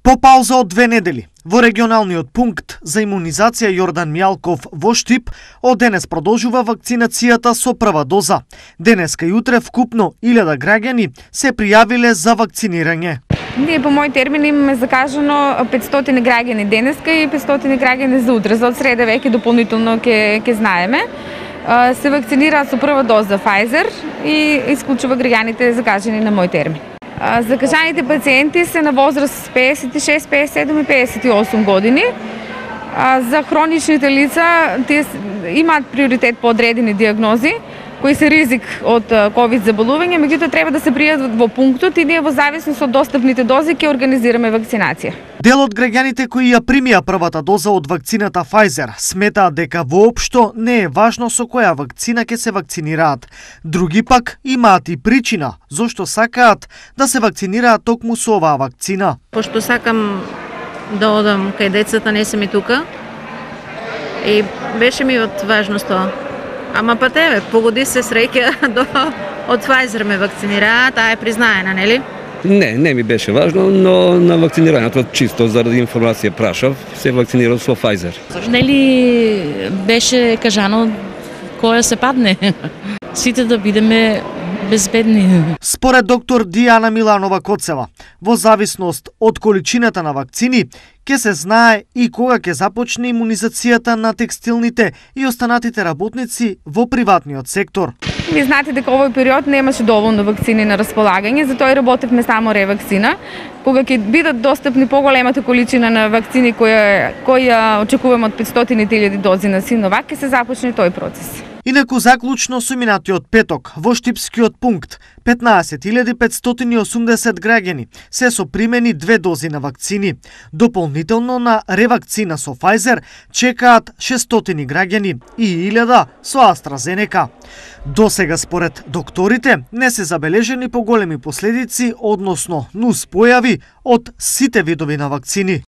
По пауза од 2 недели, во регионалниот пункт за имунизација Јордан Мјалков во Штип, од денес продолжува вакцинацијата со прва доза. Денеска и утре вкупно 1000 граѓани се пријавиле за вакцинирање. Ние по мој термин имаме закажано 500 граѓани денеска и 500 граѓани за утре. За од среда веќе дополнително ќе знаеме. Се вакцинираат со прва доза Pfizer и исклучува граѓаните закажани на мој термин. Закажаните пациенти се на возраст 56, 57 и 58 години. За хроничните лица тие имаат приоритет по одредени диагнози кои се ризик од ковид заболување, меѓутоа треба да се пријават во пунктот и ние во зависност од достапните дози ќе организираме вакцинација. Дел од граѓаните кои ја примија првата доза од вакцината Pfizer сметаат дека воопшто не е важно со која вакцина ќе се вакцинираат. Други пак имаат и причина зошто сакаат да се вакцинираат токму со оваа вакцина. Пошто сакам да одам кај децата, не се ми тука и беше ми од важност тоа. Ама па тебе, погоди се среќа од Pfizer ме вакцинираа, таа е признаена, нели? Не ми беше важно, но на вакцинирањето чисто заради информација прашав, се вакцинирав со Pfizer. Нели беше кажано која се падне? Сите да бидеме безбедни. Според доктор Дијана Миланова Коцева, во зависност од количината на вакцини, ќе се знае и кога ќе започне имунизацијата на текстилните и останатите работници во приватниот сектор. Ви знаете дека овој период немаше доволно вакцини на располагање, затоа и работевме само ревакцина. Кога ќе бидат достапни поголемата количина на вакцини која очекуваме од 500.000 дози на Синовак, ќе се започне тој процес. Инаку заклучно со минатиот петок во Штипскиот пункт 15.580 граѓани се со примени 2 дози на вакцини. Дополнително на ревакцина со Pfizer чекаат 600 граѓани и 1000 со AstraZeneca. Досега според докторите не се забележени поголеми последици, односно нус појави од сите видови на вакцини.